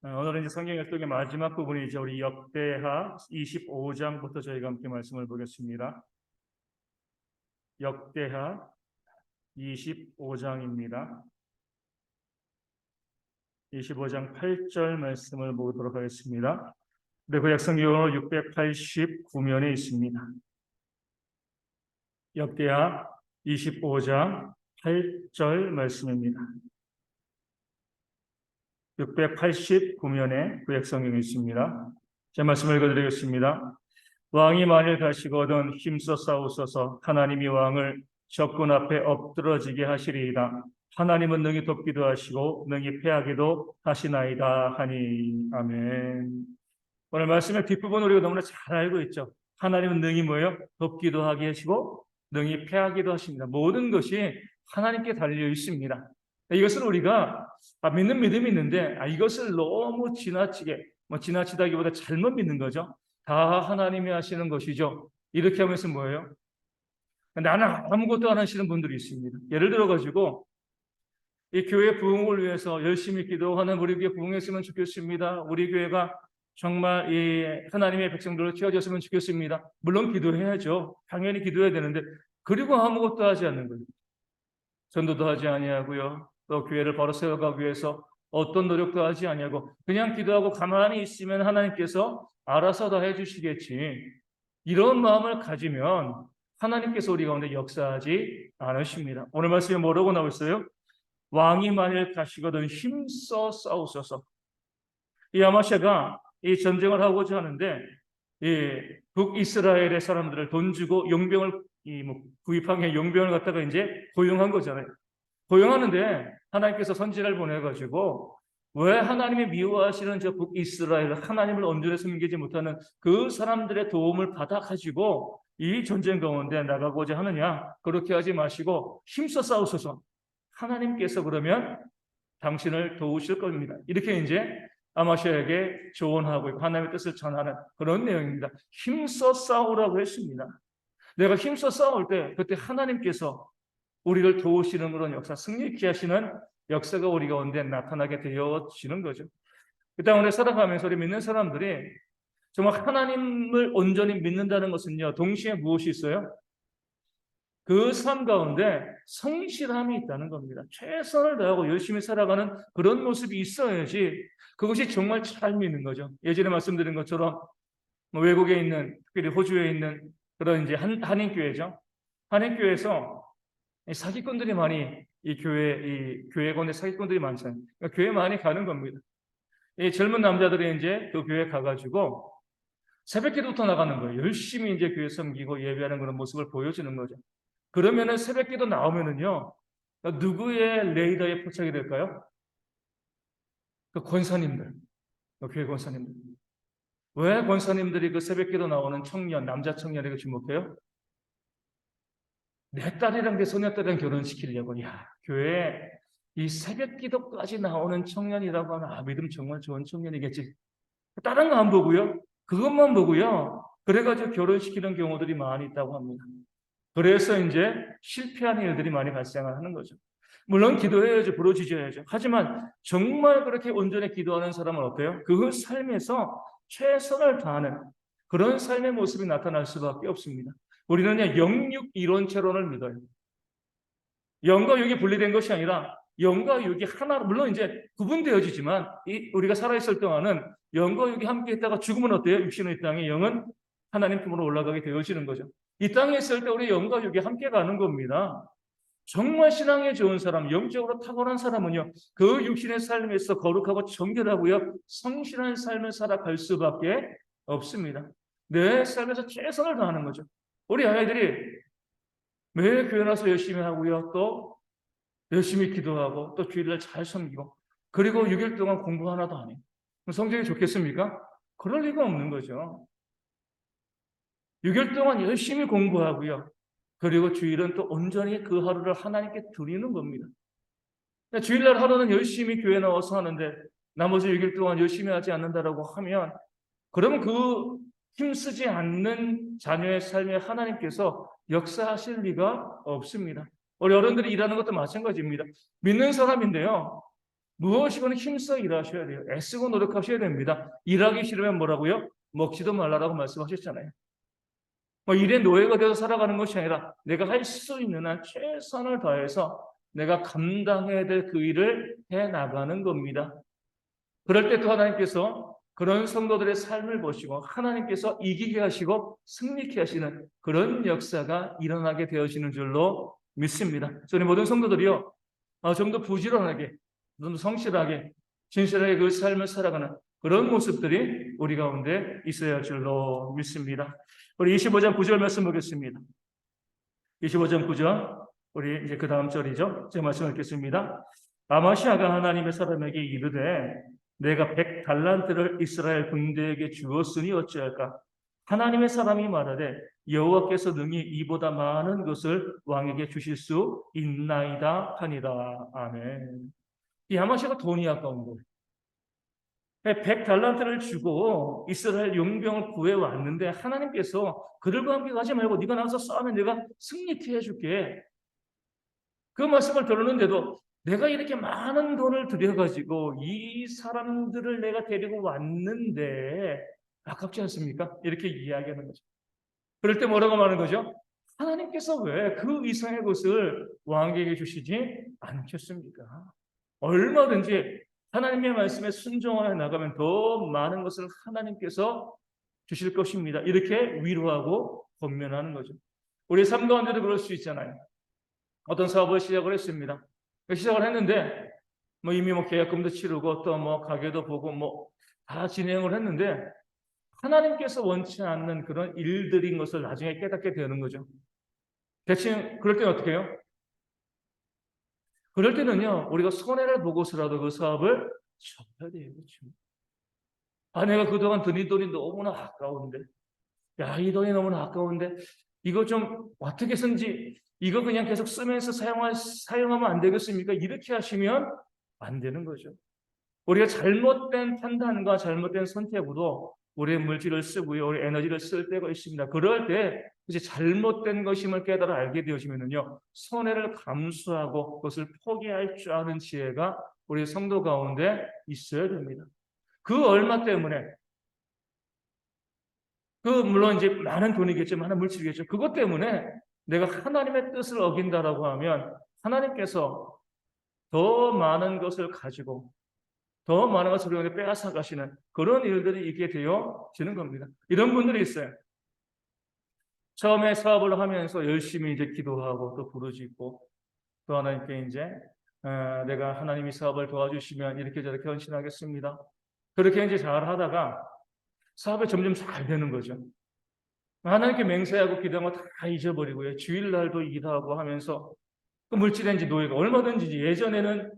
오늘은 이제 성경 역독의 마지막 부분이죠. 우리 역대하 25장부터 저희가 함께 말씀을 보겠습니다. 역대하 25장입니다. 25장 8절 말씀을 보도록 하겠습니다. 네, 구약 성경으로 689면에 있습니다. 역대하 25장 8절 말씀입니다. 689면에 구약 성경에 있습니다. 제 말씀을 읽어드리겠습니다. 왕이 만일 가시거든 힘써 싸우소서. 하나님이 왕을 적군 앞에 엎드러지게 하시리이다. 하나님은 능히 돕기도 하시고 능히 패하기도 하시나이다 하니. 아멘. 오늘 말씀의 뒷부분 우리가 너무나 잘 알고 있죠. 하나님은 능히 뭐예요? 돕기도 하게 하시고 능히 패하기도 하십니다. 모든 것이 하나님께 달려 있습니다. 이것을 우리가 믿는 믿음이 있는데 이것을 너무 지나치게 지나치다기보다 잘못 믿는 거죠. 다 하나님이 하시는 것이죠. 이렇게 하면서 뭐예요? 나는 아무것도 안 하시는 분들이 있습니다. 예를 들어가지고 이 교회 부흥을 위해서 열심히 기도하는 우리 교회 부흥했으면 좋겠습니다. 우리 교회가 정말 이 하나님의 백성들로 채워졌으면 좋겠습니다. 물론 기도해야죠. 당연히 기도해야 되는데 그리고 아무것도 하지 않는 거예요. 전도도 하지 아니하고요. 또 교회를 바로 세워가기 위해서 어떤 노력도 하지 아니하고 그냥 기도하고 가만히 있으면 하나님께서 알아서 다 해주시겠지. 이런 마음을 가지면 하나님께서 우리 가운데 역사하지 않으십니다. 오늘 말씀에 뭐라고 나오고 있어요? 왕이 만일 가시거든 힘써 싸우소서. 이 아마샤가 이 전쟁을 하고자 하는데 이 북이스라엘의 사람들을 돈 주고 용병을 구입한 용병을 갖다가 이제 고용한 거잖아요. 고용하는데 하나님께서 선지자를 보내가지고 왜 하나님이 미워하시는 저 북이스라엘, 하나님을 온전히 섬기지 못하는 그 사람들의 도움을 받아가지고 이 전쟁 가운데 나가고자 하느냐? 그렇게 하지 마시고 힘써 싸우소서. 하나님께서 그러면 당신을 도우실 겁니다. 이렇게 이제 아마샤에게 조언하고 하나님의 뜻을 전하는 그런 내용입니다. 힘써 싸우라고 했습니다. 내가 힘써 싸울 때 그때 하나님께서 우리를 도우시는 그런 역사, 승리케 하시는 역사가 우리 가운데 나타나게 되어지는 거죠. 그 땅에 살아가면서 우리 믿는 사람들이 정말 하나님을 온전히 믿는다는 것은요, 동시에 무엇이 있어요? 그 삶 가운데 성실함이 있다는 겁니다. 최선을 다하고 열심히 살아가는 그런 모습이 있어야지 그것이 정말 잘 믿는 거죠. 예전에 말씀드린 것처럼 외국에 있는, 특별히 호주에 있는 그런 이제 한인교회죠. 한인교회에서 사기꾼들이 많이 이 교회 가운데 사기꾼들이 많잖아요. 그러니까 교회 많이 가는 겁니다. 이 젊은 남자들이 이제 그 교회 가가지고 새벽기도부터 나가는 거예요. 열심히 이제 교회 섬기고 예배하는 그런 모습을 보여주는 거죠. 그러면은 새벽기도 나오면은요, 누구의 레이더에 포착이 될까요? 그 권사님들, 그 교회 권사님들. 왜 권사님들이 그 새벽기도 나오는 청년, 남자 청년에게 주목해요? 내 딸이랑 내 소녀딸이랑 결혼시키려고. 야, 교회에 이 새벽기도까지 나오는 청년이라고 하면 믿음 정말 좋은 청년이겠지. 다른 거 안 보고요. 그것만 보고요. 그래가지고 결혼시키는 경우들이 많이 있다고 합니다. 그래서 이제 실패하는 일들이 많이 발생하는 거죠. 물론 기도해야죠. 부르짖어야죠. 하지만 정말 그렇게 온전히 기도하는 사람은 어때요? 그 삶에서 최선을 다하는 그런 삶의 모습이 나타날 수밖에 없습니다. 우리는 영육 이론체론을 믿어요. 영과 육이 분리된 것이 아니라 영과 육이 하나로, 물론 이제 구분되어지지만 우리가 살아있을 동안은 영과 육이 함께 있다가 죽으면 어때요? 육신의 땅에 영은 하나님 품으로 올라가게 되어지는 거죠. 이 땅에 있을 때 우리 영과 육이 함께 가는 겁니다. 정말 신앙에 좋은 사람, 영적으로 탁월한 사람은요, 그 육신의 삶에서 거룩하고 정결하고요, 성실한 삶을 살아갈 수밖에 없습니다. 내 삶에서 최선을 다하는 거죠. 우리 아이들이 매일 교회 나서 열심히 하고요, 또 열심히 기도하고 또 주일날 잘 섬기고 그리고 6일 동안 공부 하나도 안 해요. 성적이 좋겠습니까? 그럴 리가 없는 거죠. 6일 동안 열심히 공부하고요. 그리고 주일은 또 온전히 그 하루를 하나님께 드리는 겁니다. 주일날 하루는 열심히 교회 나와서 하는데 나머지 6일 동안 열심히 하지 않는다라고 하면 그러면 그 힘쓰지 않는 자녀의 삶에 하나님께서 역사하실 리가 없습니다. 우리 어른들이 일하는 것도 마찬가지입니다. 믿는 사람인데요. 무엇이건 힘써 일하셔야 돼요. 애쓰고 노력하셔야 됩니다. 일하기 싫으면 뭐라고요? 먹지도 말라라고 말씀하셨잖아요. 뭐 일의 노예가 되어서 살아가는 것이 아니라 내가 할 수 있는 한 최선을 다해서 내가 감당해야 될 그 일을 해 나가는 겁니다. 그럴 때 또 하나님께서 그런 성도들의 삶을 보시고 하나님께서 이기게 하시고 승리케 하시는 그런 역사가 일어나게 되어지는 줄로 믿습니다. 저희 모든 성도들이요, 좀 더 부지런하게, 좀 더 성실하게, 진실하게 그 삶을 살아가는 그런 모습들이 우리 가운데 있어야 할 줄로 믿습니다. 우리 25장 9절 말씀 보겠습니다. 25장 9절, 우리 이제 그 다음 절이죠. 제 말씀 읽겠습니다. 아마시아가 하나님의 사람에게 이르되 내가 100달란트를 이스라엘 군대에게 주었으니 어찌할까? 하나님의 사람이 말하되 여호와께서 능히 이보다 많은 것을 왕에게 주실 수 있나이다 하니라. 아멘. 이 아마시아가 돈이 아까운 거예요. 100달란트를 주고 이스라엘 용병을 구해 왔는데 하나님께서 그들과 함께 가지 말고 네가 나가서 싸우면 내가 승리케 해줄게. 그 말씀을 들었는데도 내가 이렇게 많은 돈을 들여가지고 이 사람들을 내가 데리고 왔는데 아깝지 않습니까? 이렇게 이야기하는 거죠. 그럴 때 뭐라고 말하는 거죠? 하나님께서 왜 그 이상의 것을 왕에게 주시지 않겠습니까? 얼마든지 하나님의 말씀에 순종하여 나가면 더 많은 것을 하나님께서 주실 것입니다. 이렇게 위로하고 권면하는 거죠. 우리 삶 가운데도 그럴 수 있잖아요. 어떤 사업을 시작을 했습니다. 시작을 했는데 이미 계약금도 치르고 또 가게도 보고 다 진행을 했는데 하나님께서 원치 않는 그런 일들인 것을 나중에 깨닫게 되는 거죠. 대충 그럴 때는 어떻게 해요? 그럴 때는요, 우리가 손해를 보고서라도 그 사업을 접어야 돼요. 그렇죠? 내가 그동안 드린 돈이 너무나 아까운데, 이 돈이 너무나 아까운데, 이거 좀 어떻게 해서인지, 이거 그냥 계속 쓰면서 사용하면 안 되겠습니까? 이렇게 하시면 안 되는 거죠. 우리가 잘못된 판단과 잘못된 선택으로 우리의 물질을 쓰고요, 우리 에너지를 쓸 때가 있습니다. 그럴 때 이제 잘못된 것임을 깨달아 알게 되어지면요, 손해를 감수하고 그것을 포기할 줄 아는 지혜가 우리 성도 가운데 있어야 됩니다. 그 얼마 때문에 물론 이제 많은 돈이겠죠, 많은 물질이겠죠. 그것 때문에 내가 하나님의 뜻을 어긴다라고 하면 하나님께서 더 많은 것을 가지고 더 많은 것을 우리에게 빼앗아 가시는 그런 일들이 있게 되어지는 겁니다. 이런 분들이 있어요. 처음에 사업을 하면서 열심히 이제 기도하고 또 부르짖고 또 하나님께 이제 내가 하나님이 사업을 도와주시면 이렇게 저렇게 헌신하겠습니다. 그렇게 이제 잘 하다가 사업이 점점 잘 되는 거죠. 하나님께 맹세하고 기도한 거 다 잊어버리고요. 주일날도 일하고 하면서 그 물질인지 노예가 얼마든지 예전에는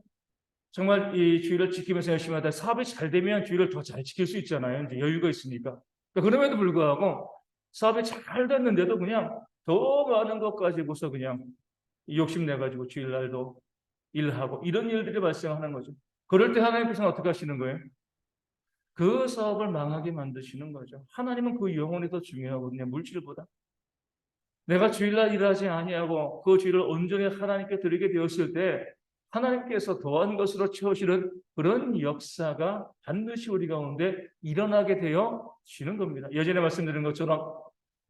정말 이 주의를 지키면서 열심히 하다 사업이 잘 되면 주의를 더 잘 지킬 수 있잖아요. 이제 여유가 있으니까. 그럼에도 불구하고 사업이 잘 됐는데도 그냥 더 많은 것 가지고서 그냥 욕심내가지고 주일날도 일하고 이런 일들이 발생하는 거죠. 그럴 때 하나님께서는 어떻게 하시는 거예요? 그 사업을 망하게 만드시는 거죠. 하나님은 그 영혼이 더 중요하거든요. 물질보다. 내가 주일날 일하지 아니하고 그 주일을 온전히 하나님께 드리게 되었을 때 하나님께서 더한 것으로 채우시는 그런 역사가 반드시 우리 가운데 일어나게 되어지는 겁니다. 예전에 말씀드린 것처럼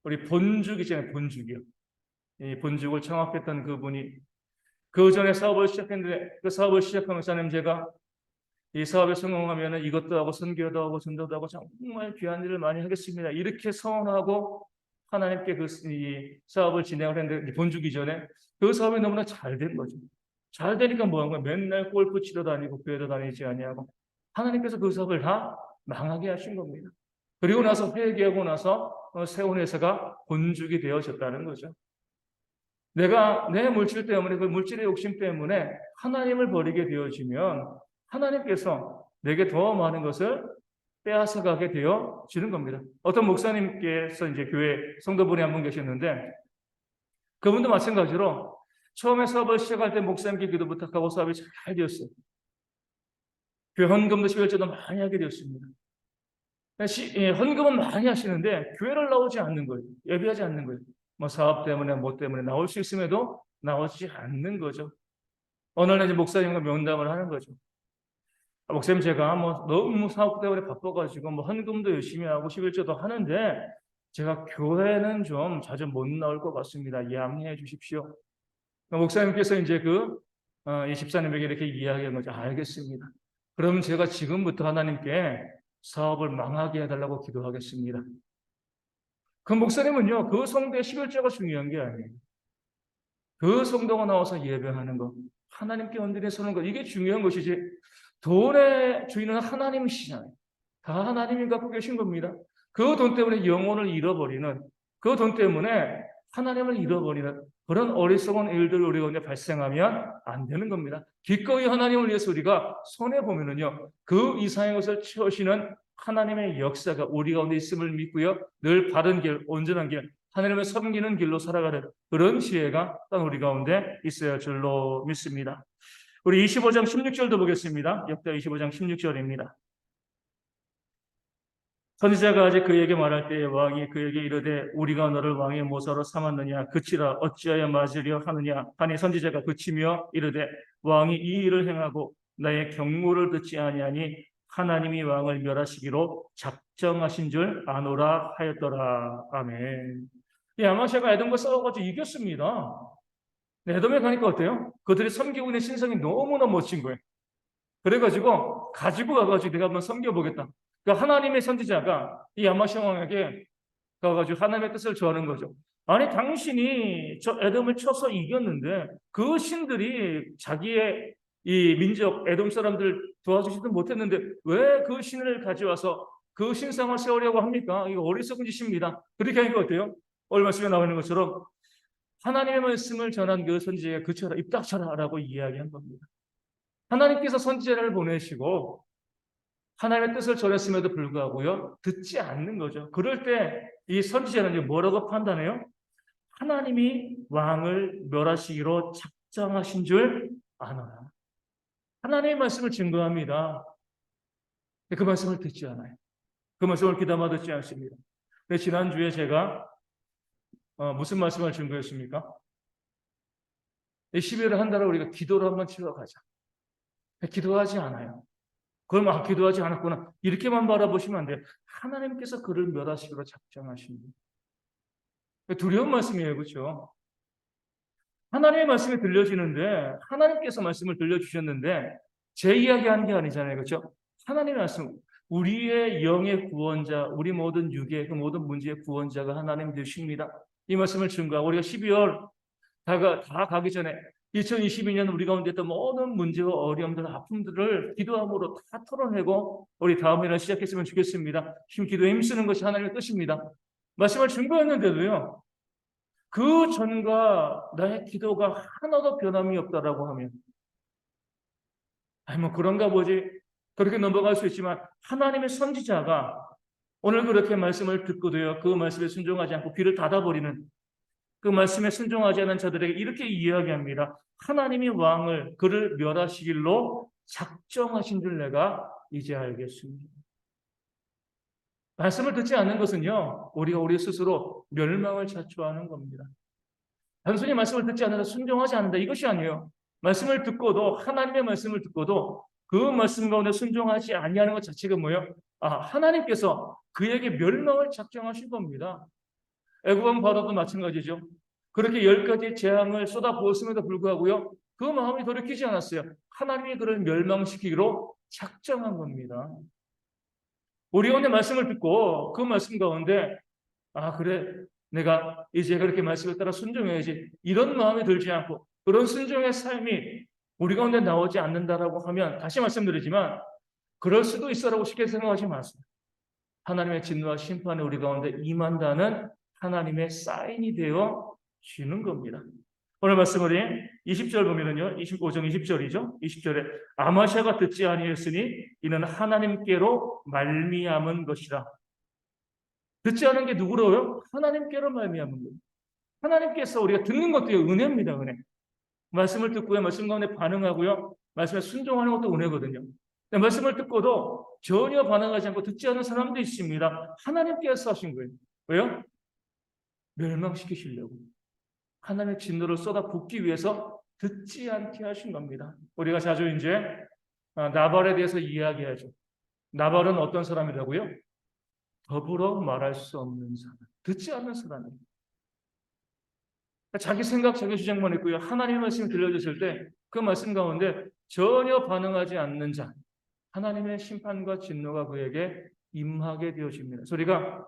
우리 본죽이잖아요. 본죽이요. 이 본죽을 창업했던 그분이 그 전에 사업을 시작했는데 그 사업을 시작하면서 하나님 제가 이 사업에 성공하면 이것도 하고 선교도 하고 전도도 하고 정말 귀한 일을 많이 하겠습니다. 이렇게 선언하고 하나님께 이 사업을 진행을 했는데 본주기 전에 그 사업이 너무나 잘 된 거죠. 잘 되니까 뭐 한 거야? 맨날 골프 치러 다니고 교회도 다니지 아니하고 하나님께서 그 사업을 다 망하게 하신 겁니다. 그리고 나서 회개하고 나서 세운 회사가 본죽이 되어졌다는 거죠. 내가 내 물질 때문에 그 물질의 욕심 때문에 하나님을 버리게 되어지면 하나님께서 내게 더 많은 것을 빼앗아 가게 되어지는 겁니다. 어떤 목사님께서 이제 교회 성도분이 한 분 계셨는데 그분도 마찬가지로 처음에 사업을 시작할 때 목사님께 기도 부탁하고 사업이 잘 되었어요. 교회 헌금도 11조도 많이 하게 되었습니다. 헌금은 많이 하시는데 교회를 나오지 않는 거예요. 예배하지 않는 거예요. 사업 때문에 뭐 때문에 나올 수 있음에도 나오지 않는 거죠. 어느 날 이제 목사님과 면담을 하는 거죠. 목사님 제가 뭐 너무 사업 때문에 바빠가지고 뭐 헌금도 열심히 하고 11조도 하는데 제가 교회는 좀 자주 못 나올 것 같습니다. 양해해 주십시오. 목사님께서 이제 이 집사님에게 이렇게 이야기한 거죠. 알겠습니다. 그럼 제가 지금부터 하나님께 사업을 망하게 해달라고 기도하겠습니다. 그 목사님은요, 그 성도의 11조가 중요한 게 아니에요. 그 성도가 나와서 예배하는 것, 하나님께 온전히 서는 것, 이게 중요한 것이지, 돈의 주인은 하나님이시잖아요. 다 하나님이 갖고 계신 겁니다. 그 돈 때문에 영혼을 잃어버리는, 그 돈 때문에 하나님을 잃어버리는 그런 어리석은 일들이 우리 가운데 발생하면 안 되는 겁니다. 기꺼이 하나님을 위해서 우리가 손해보면은요, 그 이상의 것을 채우시는 하나님의 역사가 우리 가운데 있음을 믿고요, 늘 바른 길, 온전한 길, 하나님을 섬기는 길로 살아가는 그런 지혜가 우리 가운데 있어야 줄로 믿습니다. 우리 25장 16절도 보겠습니다. 역대 25장 16절입니다. 선지자가 아직 그에게 말할 때에 왕이 그에게 이르되 우리가 너를 왕의 모사로 삼았느냐 그치라 어찌하여 맞으려 하느냐 하니 선지자가 그치며 이르되 왕이 이 일을 행하고 나의 경고를 듣지 아니하니 하나님이 왕을 멸하시기로 작정하신 줄 아노라 하였더라. 아멘. 이 아마샤가 에돔과 싸워가지고 이겼습니다. 에돔에 가니까 어때요? 그들이 섬기고 있는 신성이 너무나 멋진 거예요. 그래가지고 가지고 가가지고 내가 한번 섬겨보겠다. 그러니까 하나님의 선지자가 이 아마샤 왕에게 가가지고 하나님의 뜻을 전하는 거죠. 아니 당신이 저 에돔을 쳐서 이겼는데 그 신들이 자기의 이 민족 에돔 사람들 도와주지도 못했는데 왜 그 신을 가져와서 그 신상을 세우려고 합니까? 이거 어리석은 짓입니다. 그렇게 하니까 어때요? 오늘 말씀에 나와 있는 것처럼 하나님의 말씀을 전한 그 선지자가 그쳐라 입 닥쳐라 라고 이야기한 겁니다. 하나님께서 선지자를 보내시고 하나님의 뜻을 전했음에도 불구하고요 듣지 않는 거죠. 그럴 때 이 선지자는 뭐라고 판단해요? 하나님이 왕을 멸하시기로 작정하신 줄 아노라. 하나님의 말씀을 증거합니다. 그 말씀을 듣지 않아요. 그 말씀을 귀담아 듣지 않습니다. 지난주에 제가 무슨 말씀을 증거했습니까? 12월을 한 달을 우리가 기도를 한번 치러 가자. 기도하지 않아요. 그걸 기도하지 않았구나. 이렇게만 바라보시면 안 돼요. 하나님께서 그를 멸하시기로 작정하신 분. 두려운 말씀이에요. 그렇죠? 하나님의 말씀이 들려지는데 하나님께서 말씀을 들려주셨는데 제 이야기하는 게 아니잖아요. 그렇죠? 하나님의 말씀. 우리의 영의 구원자, 우리 모든 육의 그 모든 문제의 구원자가 하나님 되십니다. 이 말씀을 증거하고 우리가 12월 다 가기 전에 2022년 우리 가운데 있던 모든 문제와 어려움들, 아픔들을 기도함으로 다 털어내고 우리 다음 해를 시작했으면 좋겠습니다. 기도에 힘쓰는 것이 하나님의 뜻입니다. 말씀을 증거했는데도요. 그 전과 나의 기도가 하나도 변함이 없다라고 하면 뭐 그런가 보지. 그렇게 넘어갈 수 있지만 하나님의 선지자가 오늘 그렇게 말씀을 듣고도요. 그 말씀에 순종하지 않고 귀를 닫아버리는 그 말씀에 순종하지 않은 자들에게 이렇게 이야기합니다. 하나님이 왕을 그를 멸하시길로 작정하신 줄 내가 이제 알겠습니다. 말씀을 듣지 않는 것은요. 우리가 우리 스스로 멸망을 자초하는 겁니다. 단순히 말씀을 듣지 않는다, 순종하지 않는다 이것이 아니에요. 말씀을 듣고도 하나님의 말씀을 듣고도 그 말씀 가운데 순종하지 아니하는 것 자체가 뭐예요? 하나님께서 그에게 멸망을 작정하신 겁니다. 애굽왕 바로도 마찬가지죠. 그렇게 10가지 재앙을 쏟아부었음에도 불구하고요. 그 마음이 돌이키지 않았어요. 하나님이 그를 멸망시키기로 작정한 겁니다. 우리 가운데 말씀을 듣고 그 말씀 가운데 그래 내가 이제 그렇게 말씀에 따라 순종해야지 이런 마음이 들지 않고 그런 순종의 삶이 우리 가운데 나오지 않는다라고 하면 다시 말씀드리지만 그럴 수도 있어라고 쉽게 생각하지 마세요. 하나님의 진노와 심판이 우리 가운데 임한다는 하나님의 사인이 되어 주는 겁니다. 오늘 말씀 우리 20절 보면은요. 25장 20절이죠. 20절에 아마샤가 듣지 아니했으니 이는 하나님께로 말미암은 것이라. 듣지 않은 게 누구로요? 하나님께로 말미암은 거예요. 하나님께서 우리가 듣는 것도 은혜입니다. 은혜. 말씀을 듣고요. 말씀 가운데 반응하고요. 말씀에 순종하는 것도 은혜거든요. 말씀을 듣고도 전혀 반응하지 않고 듣지 않는 사람도 있습니다. 하나님께서 하신 거예요. 왜요? 멸망시키시려고. 하나님의 진노를 쏟아붓기 위해서 듣지 않게 하신 겁니다. 우리가 자주 이제 나발에 대해서 이야기하죠. 나발은 어떤 사람이라고요? 더불어 말할 수 없는 사람, 듣지 않는 사람이에요. 자기 생각, 자기 주장만 있고요. 하나님의 말씀이 들려줬을 때 그 말씀 가운데 전혀 반응하지 않는 자, 하나님의 심판과 진노가 그에게 임하게 되어집니다. 그래서 우리가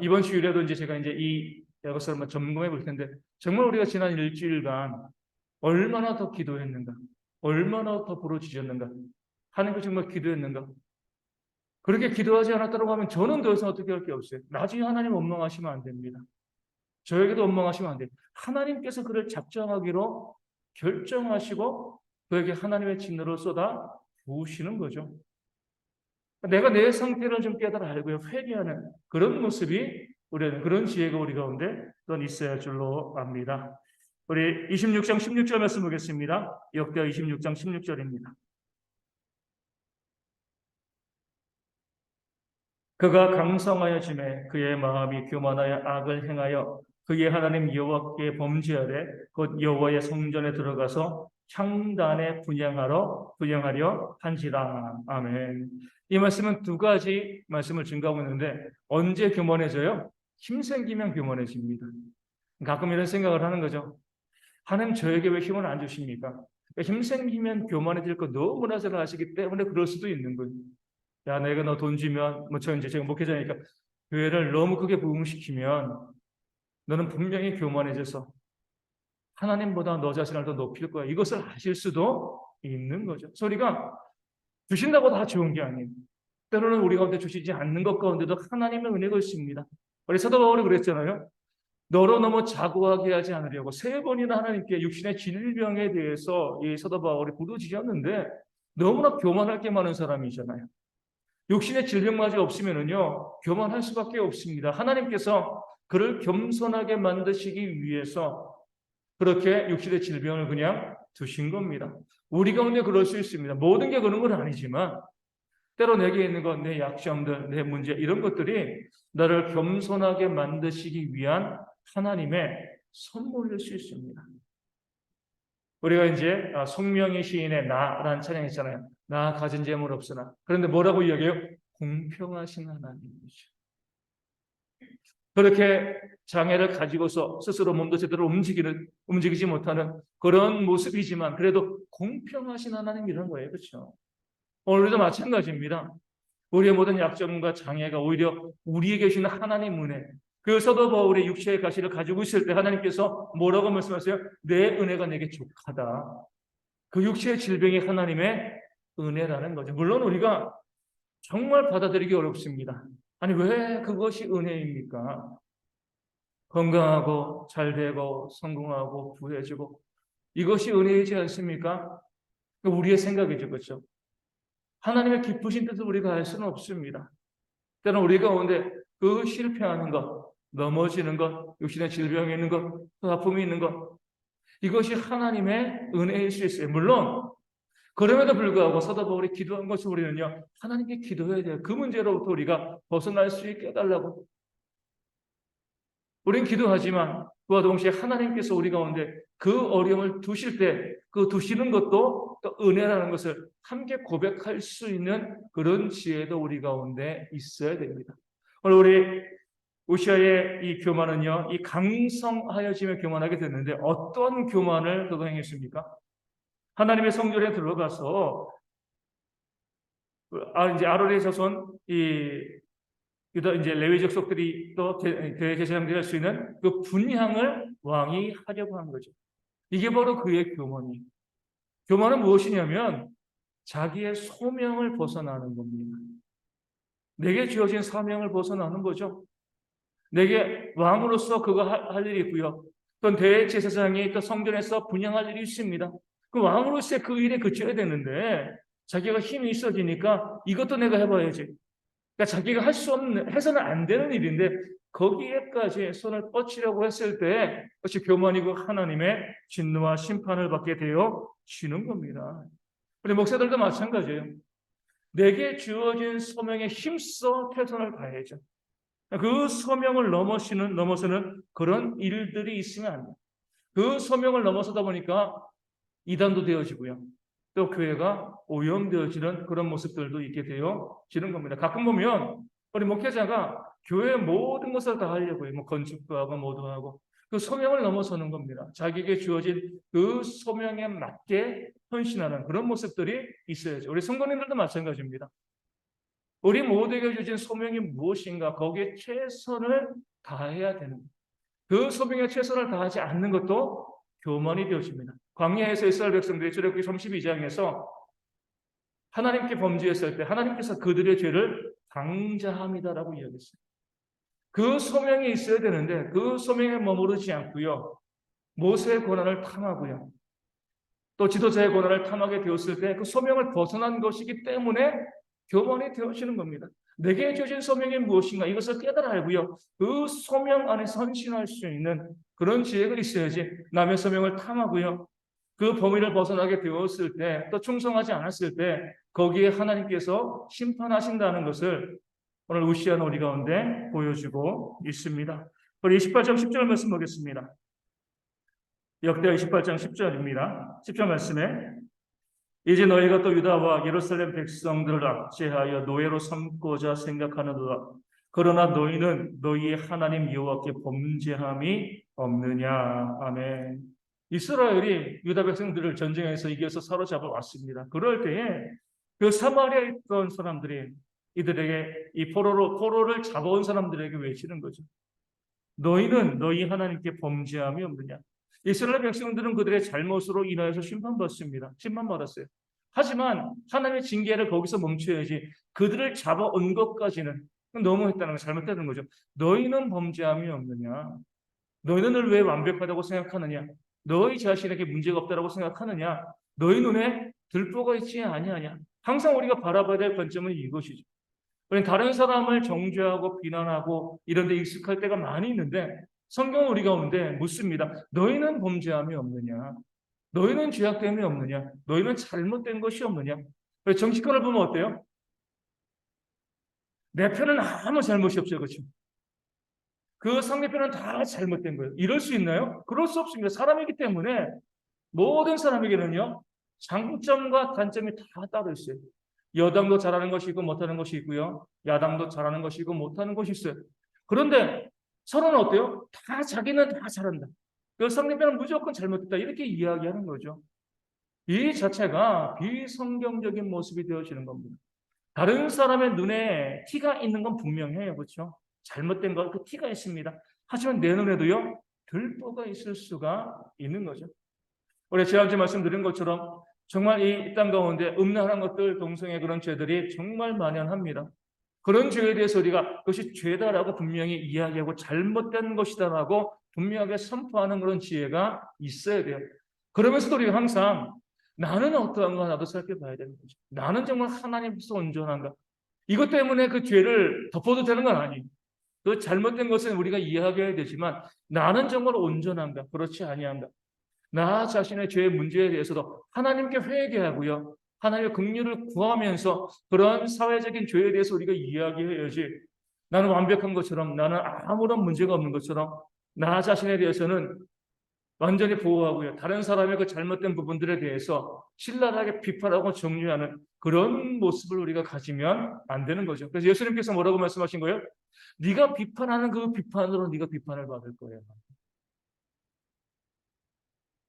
이번 주일에도 제가 이 것을 한번 점검해 볼 텐데, 정말 우리가 지난 일주일간 얼마나 더 기도했는가, 얼마나 더 부르짖었는가, 하나님께 정말 기도했는가. 그렇게 기도하지 않았다고 하면 저는 더 이상 어떻게 할 게 없어요. 나중에 하나님 원망하시면 안 됩니다. 저에게도 원망하시면 안 돼요. 하나님께서 그를 작정하기로 결정하시고 그에게 하나님의 진노를 쏟아 부으시는 거죠. 내가 내 상태를 좀 깨달아 알고요. 회개하는 그런 모습이 그런 지혜가 우리 가운데 또 있어야 할 줄로 압니다. 우리 26장 16절 말씀 보겠습니다. 역대하 26장 16절입니다. 그가 강성하여짐에 그의 마음이 교만하여 악을 행하여 그의 하나님 여호와께 범죄하되 곧 여호와의 성전에 들어가서 향단에 분향하려 한지라. 아멘. 이 말씀은 두 가지 말씀을 증가하고 있는데, 언제 교만해져요? 힘생기면 교만해집니다. 가끔 이런 생각을 하는 거죠. 하나님 저에게 왜 힘을 안 주십니까? 힘생기면 교만해질 거 너무나 잘 아시기 때문에 그럴 수도 있는 거예요. 야, 내가 너 돈 주면, 제가 목회자니까 교회를 너무 크게 부흥시키면 너는 분명히 교만해져서 하나님보다 너 자신을 더 높일 거야. 이것을 아실 수도 있는 거죠. 소리가 주신다고 다 좋은 게 아니에요. 때로는 우리 가운데 주시지 않는 것 가운데도 하나님의 은혜가 있습니다. 우리 사도 바울이 그랬잖아요. 너로 너무 자고하게 하지 않으려고 3번이나 하나님께 육신의 질병에 대해서 이 사도 바울이 부르짖었는데 너무나 교만할 게 많은 사람이잖아요. 육신의 질병마저 없으면은요, 교만할 수밖에 없습니다. 하나님께서 그를 겸손하게 만드시기 위해서 그렇게 육신의 질병을 그냥 두신 겁니다. 우리 가운데 그럴 수 있습니다. 모든 게 그런 건 아니지만 때로 내게 있는 것, 내 약점들, 내 문제 이런 것들이 나를 겸손하게 만드시기 위한 하나님의 선물일 수 있습니다. 우리가 송명희 시인의 나라는 찬양 있잖아요. 나 가진 재물 없으나. 그런데 뭐라고 이야기해요? 공평하신 하나님이죠. 그렇게 장애를 가지고서 스스로 몸도 제대로 움직이지 못하는 그런 모습이지만 그래도 공평하신 하나님이라는 거예요. 그렇죠? 오늘도 마찬가지입니다. 우리의 모든 약점과 장애가 오히려 우리에게 계시는 하나님 은혜. 그 사도 바울의 육체의 가시를 가지고 있을 때 하나님께서 뭐라고 말씀하세요? 내 은혜가 내게 족하다. 그 육체의 질병이 하나님의 은혜라는 거죠. 물론 우리가 정말 받아들이기 어렵습니다. 아니 왜 그것이 은혜입니까? 건강하고 잘되고 성공하고 부해지고 이것이 은혜이지 않습니까? 우리의 생각이죠. 그렇죠? 하나님의 기쁘신 뜻을 우리가 알 수는 없습니다. 때로는 우리 가운데 그 실패하는 것, 넘어지는 것, 육신의 질병이 있는 것, 또 아픔이 있는 것, 이것이 하나님의 은혜일 수 있어요. 물론 그럼에도 불구하고 사도 바울이 기도한 것이 우리는요, 하나님께 기도해야 돼요. 그 문제로부터 우리가 벗어날 수 있게 해달라고. 우린 기도하지만 그와 동시에 하나님께서 우리 가운데 그 어려움을 두실 때 그 두시는 것도 또 은혜라는 것을 함께 고백할 수 있는 그런 지혜도 우리 가운데 있어야 됩니다. 오늘 우리 우시아의 이 교만은요, 이 강성하여짐에 교만하게 됐는데 어떤 교만을 그가 행했습니까? 하나님의 성전에 들어가서 아론의 자손 유다 레위 족속들이 또 대제사장들이 할 수 있는 그 분향을 왕이 하려고 한 거죠. 이게 바로 그의 교만이에요. 교만은 무엇이냐면 자기의 소명을 벗어나는 겁니다. 내게 주어진 사명을 벗어나는 거죠. 내게 왕으로서 그거 할 일이 있고요. 또 대제사장이 또 성전에서 분향할 일이 있습니다. 그 왕으로서의 그 일에 그쳐야 되는데 자기가 힘이 있어지니까 이것도 내가 해봐야지. 그러니까 자기가 해서는 안 되는 일인데 거기에까지 손을 뻗치려고 했을 때 그것이 교만이고 하나님의 진노와 심판을 받게 되어지는 겁니다. 우리 목사들도 마찬가지예요. 내게 주어진 소명에 힘써 최선을 다해야죠. 그 소명을 넘어서는 그런 일들이 있으면 안 돼요. 그 소명을 넘어서다 보니까 이단도 되어지고요. 또 교회가 오염되어지는 그런 모습들도 있게 되어지는 겁니다. 가끔 보면 우리 목회자가 교회의 모든 것을 다 하려고 해요. 뭐 건축도 하고 뭐도 하고 그 소명을 넘어서는 겁니다. 자기에게 주어진 그 소명에 맞게 헌신하는 그런 모습들이 있어야죠. 우리 성도님들도 마찬가지입니다. 우리 모두에게 주어진 소명이 무엇인가 거기에 최선을 다해야 되는 거예요. 그 소명에 최선을 다하지 않는 것도 교만이 되어집니다. 광야에서 이스라엘 백성들이 출애굽기 32장에서 하나님께 범죄했을 때 하나님께서 그들의 죄를 방자함이다라고 이야기했어요. 그 소명이 있어야 되는데 그 소명에 머무르지 않고요. 모세의 권한을 탐하고요. 또 지도자의 권한을 탐하게 되었을 때 그 소명을 벗어난 것이기 때문에 교만이 되어지는 겁니다. 내게 주어진 소명이 무엇인가 이것을 깨달아 알고요. 그 소명 안에 헌신할 수 있는 그런 지혜가 있어야지 남의 소명을 탐하고요. 그 범위를 벗어나게 되었을 때 또 충성하지 않았을 때 거기에 하나님께서 심판하신다는 것을 오늘 우시한 우리 가운데 보여주고 있습니다. 우리 28장 10절 말씀 보겠습니다. 역대하 28장 10절입니다. 10절 말씀에 이제 너희가 또 유다와 예루살렘 백성들을 압제하여 노예로 삼고자 생각하는도다. 그러나 너희는 너희의 하나님 여호와께 범죄함이 없느냐. 아멘. 이스라엘이 유다 백성들을 전쟁에서 이겨서 사로잡아 왔습니다. 그럴 때에 그 사마리아에 있던 사람들이 이들에게 이 포로를 잡아온 사람들에게 외치는 거죠. 너희는 너희 하나님께 범죄함이 없느냐. 이스라엘 백성들은 그들의 잘못으로 인하여서 심판받습니다. 심판받았어요. 하지만 하나님의 징계를 거기서 멈춰야지 그들을 잡아온 것까지는 너무했다는 거, 잘못되는 거죠. 너희는 범죄함이 없느냐. 너희는 왜 완벽하다고 생각하느냐. 너희 자신에게 문제가 없다고 생각하느냐. 너희 눈에 들보가 있지 아니하냐. 항상 우리가 바라봐야 될 관점은 이것이죠. 다른 사람을 정죄하고 비난하고 이런 데 익숙할 때가 많이 있는데 성경은 우리 가운데 묻습니다. 너희는 범죄함이 없느냐? 너희는 죄악됨이 없느냐? 너희는 잘못된 것이 없느냐? 정치권을 보면 어때요? 내 편은 아무 잘못이 없어요. 그렇죠? 그 상대편은 다 잘못된 거예요. 이럴 수 있나요? 그럴 수 없습니다. 사람이기 때문에 모든 사람에게는요. 장점과 단점이 다 따로 있어요. 여당도 잘하는 것이 있고 못하는 것이 있고요. 야당도 잘하는 것이 있고 못하는 것이 있어요. 그런데 서로는 어때요? 다 자기는 다 잘한다. 그 상대편은 무조건 잘못했다. 이렇게 이야기하는 거죠. 이 자체가 비성경적인 모습이 되어지는 겁니다. 다른 사람의 눈에 티가 있는 건 분명해요. 그렇죠? 잘못된 것, 그 티가 있습니다. 하지만 내 눈에도요, 들보가 있을 수가 있는 거죠. 우리 지난주에 말씀드린 것처럼 정말 이 땅 가운데 음란한 것들, 동성애 그런 죄들이 정말 만연합니다. 그런 죄에 대해서 우리가 그것이 죄다라고 분명히 이야기하고 잘못된 것이다라고 분명하게 선포하는 그런 지혜가 있어야 돼요. 그러면서도 우리가 항상 나는 어떠한가 나도 살펴봐야 되는 거죠. 나는 정말 하나님께서 온전한가? 이것 때문에 그 죄를 덮어도 되는 건 아니에요. 그 잘못된 것은 우리가 이해하게 되지만 나는 정말 온전한가? 그렇지 아니한가? 나 자신의 죄의 문제에 대해서도 하나님께 회개하고요. 하나님의 긍휼을 구하면서 그런 사회적인 죄에 대해서 우리가 이야기해야지 나는 완벽한 것처럼 나는 아무런 문제가 없는 것처럼 나 자신에 대해서는 완전히 보호하고요. 다른 사람의 그 잘못된 부분들에 대해서 신랄하게 비판하고 정죄하는 그런 모습을 우리가 가지면 안 되는 거죠. 그래서 예수님께서 뭐라고 말씀하신 거예요? 네가 비판하는 그 비판으로 네가 비판을 받을 거예요.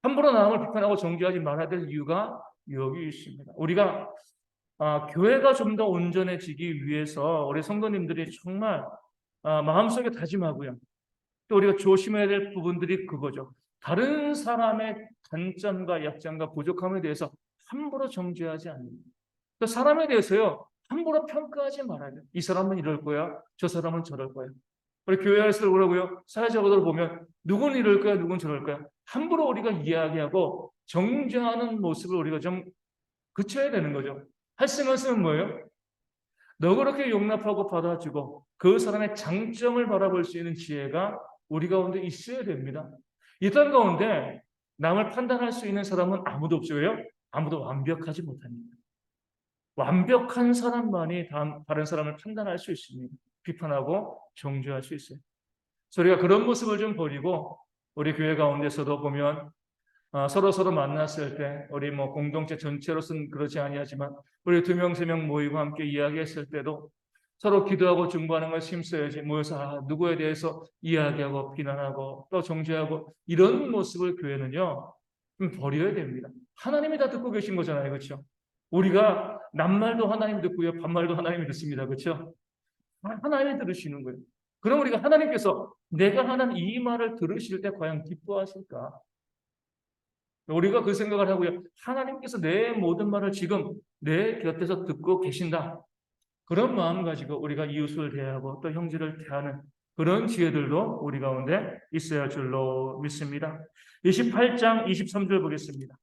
함부로 남을 비판하고 정죄하지 말아야 될 이유가 여기 있습니다. 우리가 교회가 좀 더 온전해지기 위해서 우리 성도님들이 정말 마음속에 다짐하고요. 또 우리가 조심해야 될 부분들이 그거죠. 다른 사람의 단점과 약점과 부족함에 대해서 함부로 정죄하지 않는 그 사람에 대해서요. 함부로 평가하지 말아야 돼요. 이 사람은 이럴 거야. 저 사람은 저럴 거야. 우리 교회에서 그러고요. 사회적으로 보면 누군 이럴 거야. 누군 저럴 거야. 함부로 우리가 이야기하고 정죄하는 모습을 우리가 좀 그쳐야 되는 거죠. 할 말씀은 뭐예요? 너그럽게 용납하고 받아주고 그 사람의 장점을 바라볼 수 있는 지혜가 우리 가운데 있어야 됩니다. 이 땅 가운데 남을 판단할 수 있는 사람은 아무도 없어요. 왜요? 아무도 완벽하지 못합니다. 완벽한 사람만이 다른 사람을 판단할 수 있습니다. 비판하고 정죄할 수 있어요. 그래서 우리가 그런 모습을 좀 버리고 우리 교회 가운데서도 보면 서로 만났을 때 우리 뭐 공동체 전체로서는 그렇지 아니하지만 우리 두 명, 세 명 모이고 함께 이야기했을 때도 서로 기도하고 중보하는 걸 힘써야지 모여서 누구에 대해서 이야기하고 비난하고 또 정죄하고 이런 모습을 교회는요 좀 버려야 됩니다. 하나님이 다 듣고 계신 거잖아요, 그렇죠? 우리가 낱말도 하나님이 듣고요, 반말도 하나님이 듣습니다, 그렇죠? 하나님이 들으시는 거예요. 그럼 우리가 하나님께서 내가 하는 이 말을 들으실 때 과연 기뻐하실까? 우리가 그 생각을 하고요. 하나님께서 내 모든 말을 지금 내 곁에서 듣고 계신다. 그런 마음 가지고 우리가 이웃을 대하고 또 형제를 대하는 그런 지혜들도 우리 가운데 있어야 할 줄로 믿습니다. 28장 23절 보겠습니다.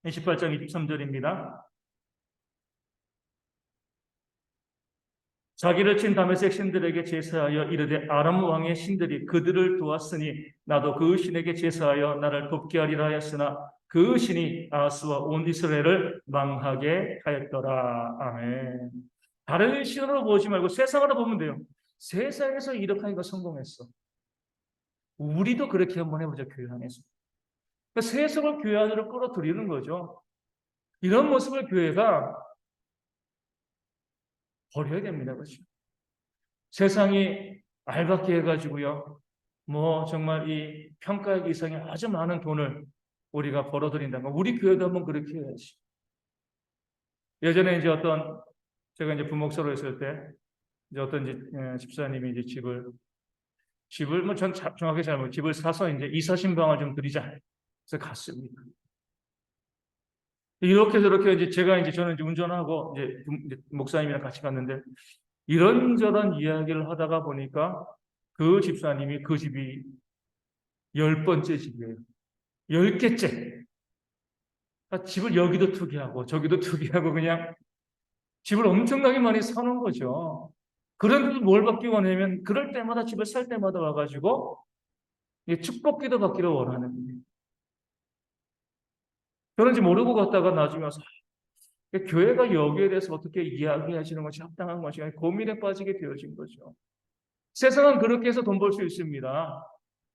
28장 23절입니다. 자기를 친 다메섹 신들에게 제사하여 이르되 아람 왕의 신들이 그들을 도왔으니 나도 그 신에게 제사하여 나를 돕게 하리라 하였으나 그 신이 아하스와 온 이스라엘을 망하게 하였더라. 아멘. 다른 신으로 보지 말고 세상으로 보면 돼요. 세상에서 이렇게 하니까 성공했어. 우리도 그렇게 한번 해보자, 교회 안에서. 그러니까 세속을 교회 안으로 끌어들이는 거죠. 이런 모습을 교회가 버려야 됩니다. 그렇죠? 세상이 알받게 해가지고요. 뭐 정말 이 평가액 이상의 아주 많은 돈을 우리가 벌어들인다면 우리 교회도 한번 그렇게 해야지. 예전에 이제 제가 이제 부목사로 있을 때 이제 어떤 집사님이 이제 집을 뭐 전 정확히 잘 모르고 집을 사서 이제 이사 신방을 좀 드리자. 그래서 갔습니다. 이렇게 저렇게 이제 저는 이제 운전하고 이제 목사님이랑 같이 갔는데 이런저런 이야기를 하다가 보니까 그 집사님이 그 집이 10번째 집이에요. 10개째. 그러니까 집을 여기도 투기하고 저기도 투기하고 그냥 집을 엄청나게 많이 사는 거죠. 그런데도 뭘 받기 원하면 그럴 때마다 집을 살 때마다 와가지고 축복기도 받기를 원하는 거예요. 그런지 모르고 갔다가 나중에 와서 교회가 여기에 대해서 어떻게 이야기하시는 것이 합당한 것이 아니라 고민에 빠지게 되어진 거죠. 세상은 그렇게 해서 돈 벌 수 있습니다.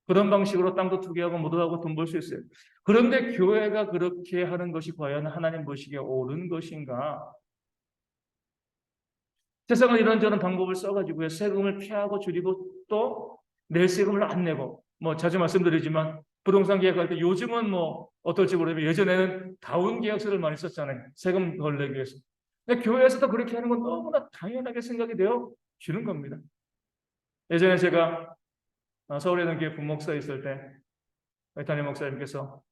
그런 방식으로 땅도 투기하고 뭐도 하고 돈 벌 수 있어요. 그런데 교회가 그렇게 하는 것이 과연 하나님 보시기에 옳은 것인가? 세상은 이런저런 방법을 써가지고 세금을 피하고 줄이고 또 낼 세금을 안 내고 뭐 자주 말씀드리지만 부동산 계약할 때 요즘은 뭐 어떨지 모르겠는데 예전에는 다운 계약서를 많이 썼잖아요. 세금 덜 내기 위해서. 근데 교회에서도 그렇게 하는 건 너무나 당연하게 생각이 되어지는 겁니다. 예전에 제가 서울에 있는 교회 부목사 있을 때 담임 목사님께서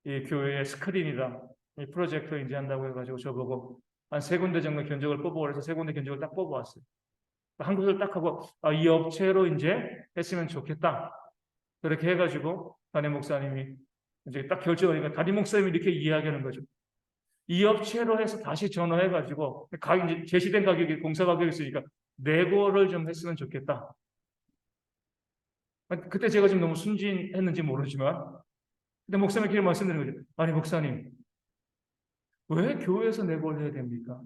이 교회의 스크린이랑 이 프로젝터 인지한다고 해가지고 저보고 한 3군데 정도 견적을 뽑아오라 해서 3군데 견적을 딱 뽑아왔어요. 한 곳을 딱 하고 이 업체로 이제 했으면 좋겠다. 그렇게 해가지고 담임 목사님이 이제 딱 결정하니까 담임 목사님이 이렇게 이야기하는 거죠. 이 업체로 해서 다시 전화해가지고 이제 제시된 가격이 공사 가격이 있으니까 내고를 좀 했으면 좋겠다. 그때 제가 좀 너무 순진했는지 모르지만 근데 목사님께 말씀드리는 거죠. 아니 목사님 왜 교회에서 내고를 해야 됩니까?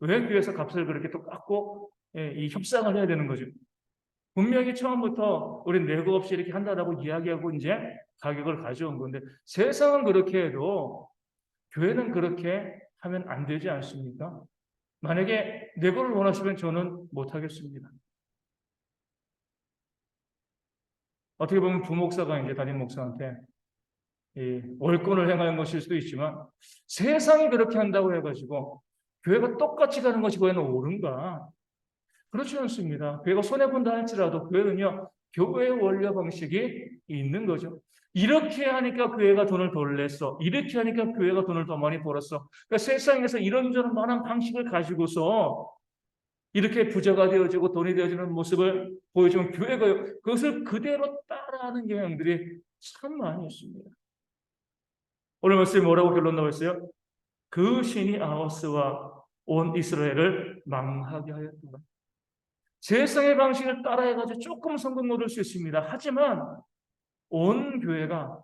왜 교회에서 값을 그렇게 또 깎고 이 협상을 해야 되는 거죠? 분명히 처음부터 우리 내고 없이 이렇게 한다라고 이야기하고 이제 가격을 가져온 건데 세상은 그렇게 해도 교회는 그렇게 하면 안 되지 않습니까? 만약에 내고를 원하시면 저는 못하겠습니다. 어떻게 보면 부목사가 이제 담임 목사한테 월권을 행하는 것일 수도 있지만 세상이 그렇게 한다고 해가지고 교회가 똑같이 가는 것이 과연 옳은가? 그렇지 않습니다. 교회가 손해본다 할지라도 교회는요, 교회의 원리 방식이 있는 거죠. 이렇게 하니까 교회가 돈을 덜 냈어. 이렇게 하니까 교회가 돈을 더 많이 벌었어. 그러니까 세상에서 이런저런 많은 방식을 가지고서 이렇게 부자가 되어지고 돈이 되어지는 모습을 보여주면 교회가 그것을 그대로 따라하는 경향들이 참 많이 있습니다. 오늘 말씀이 뭐라고 결론 나왔어요? 그 신이 아하스와 온 이스라엘을 망하게 하였다. 세상의 방식을 따라해가지고 조금 성공 얻을 수 있습니다. 하지만 온 교회가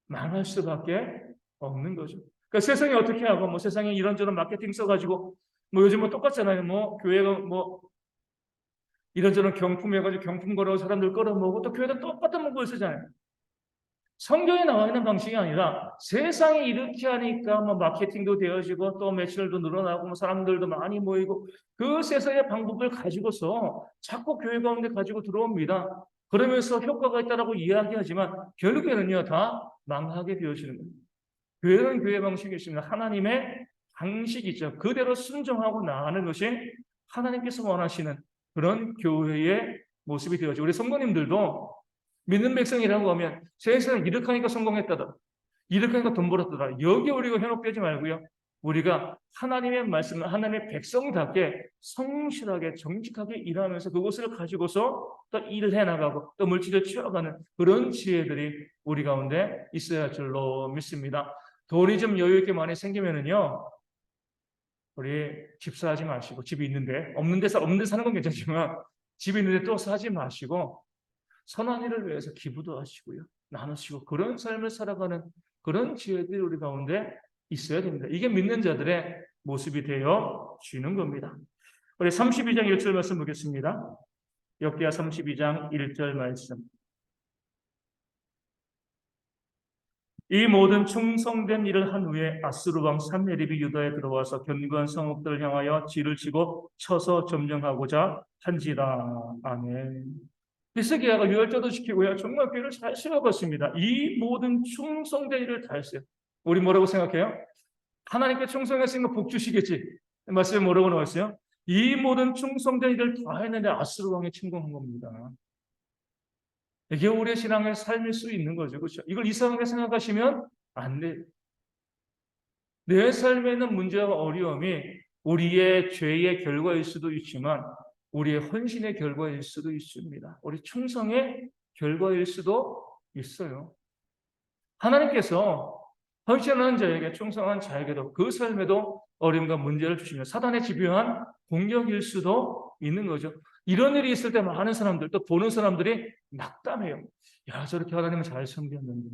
망할 수밖에 없는 거죠. 그러니까 세상이 어떻게 하고 뭐 세상에 이런저런 마케팅 써가지고 뭐 요즘은 똑같잖아요. 뭐 교회가 뭐 이런저런 경품 해가지고 경품 걸어 사람들 끌어모으고 또 교회도 똑같은 문구를 쓰잖아요. 성경에 나와 있는 방식이 아니라 세상이 이렇게 하니까 뭐 마케팅도 되어지고 또 매출도 늘어나고 뭐 사람들도 많이 모이고 그 세상의 방법을 가지고서 자꾸 교회 가운데 가지고 들어옵니다. 그러면서 효과가 있다라고 이야기하지만 결국에는요 다 망하게 되어지는 겁니다. 교회는 교회 방식이 있습니다. 하나님의 방식이죠. 그대로 순종하고 나가는 것이 하나님께서 원하시는 그런 교회의 모습이 되어지고 우리 성도님들도 믿는 백성이라고 하면 세상에 이렇게 하니까 성공했다더라. 이렇게 하니까 돈 벌었다더라. 여기 우리가 현혹되지 말고요. 우리가 하나님의 말씀을 하나님의 백성답게 성실하게 정직하게 일하면서 그것을 가지고서 또 일을 해나가고 또 물질을 취해가는 그런 지혜들이 우리 가운데 있어야 할 줄로 믿습니다. 돈이 좀 여유 있게 많이 생기면은요. 우리 집 사지 마시고 집이 있는데 없는 데 사는 건 괜찮지만 집이 있는데 또 사지 마시고 선한 일을 위해서 기부도 하시고요. 나누시고 그런 삶을 살아가는 그런 지혜들이 우리 가운데 있어야 됩니다. 이게 믿는 자들의 모습이 되어지는 겁니다. 우리 32장 1절 말씀 보겠습니다. 욥기야 32장 1절 말씀. 이 모든 충성된 일을 한 후에 아수르 왕 산헤립이 유다에 들어와서 견고한 성읍들을 향하여 질을 치고 쳐서 점령하고자 한지라. 아멘. 히스기야가 유월절도 지키고요. 정말 교회를 잘 세워봤습니다. 이 모든 충성된 일을 다 했어요. 우리 뭐라고 생각해요? 하나님께 충성했으니까 복 주시겠지. 말씀에 뭐라고 나왔어요? 이 모든 충성된 일을 다 했는데 아수르 왕이 침공한 겁니다. 이게 우리의 신앙의 삶일 수 있는 거죠. 그렇죠? 이걸 이상하게 생각하시면 안 돼요. 내 삶에 있는 문제와 어려움이 우리의 죄의 결과일 수도 있지만 우리의 헌신의 결과일 수도 있습니다. 우리 충성의 결과일 수도 있어요. 하나님께서 헌신하는 자에게 충성한 자에게도 그 삶에도 어려움과 문제를 주시며 사단의 집요한 공격일 수도 있는 거죠. 이런 일이 있을 때 많은 사람들, 또 보는 사람들이 낙담해요. 야, 저렇게 하나님을 잘 섬겼는데,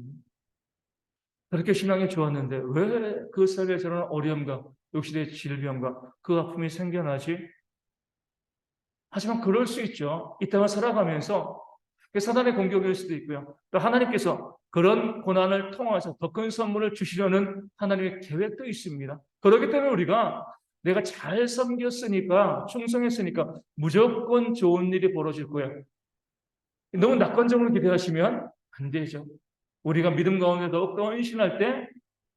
그렇게 신앙이 좋았는데 왜 그 삶에 저런 어려움과 역시의 질병과 그 아픔이 생겨나지? 하지만 그럴 수 있죠. 이 땅을 살아가면서 사단의 공격일 수도 있고요. 또 하나님께서 그런 고난을 통해서 더 큰 선물을 주시려는 하나님의 계획도 있습니다. 그렇기 때문에 우리가 내가 잘 섬겼으니까, 충성했으니까 무조건 좋은 일이 벌어질 거야. 너무 낙관적으로 기대하시면 안 되죠. 우리가 믿음 가운데 더욱더 헌신할 때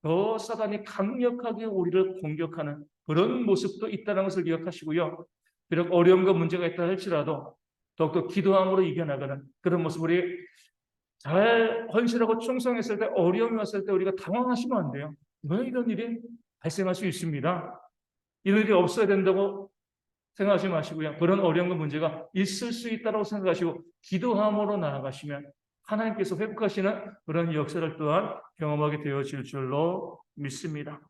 더 사단이 강력하게 우리를 공격하는 그런 모습도 있다는 것을 기억하시고요. 비록 어려움과 문제가 있다 할지라도 더욱더 기도함으로 이겨나가는 그런 모습, 우리 잘 헌신하고 충성했을 때 어려움이 왔을 때 우리가 당황하시면 안 돼요. 왜 이런 일이 발생할 수 있습니다. 이런 일이 없어야 된다고 생각하지 마시고요. 그런 어려움과 문제가 있을 수 있다고 생각하시고 기도함으로 나아가시면 하나님께서 회복하시는 그런 역사를 또한 경험하게 되어질 줄로 믿습니다.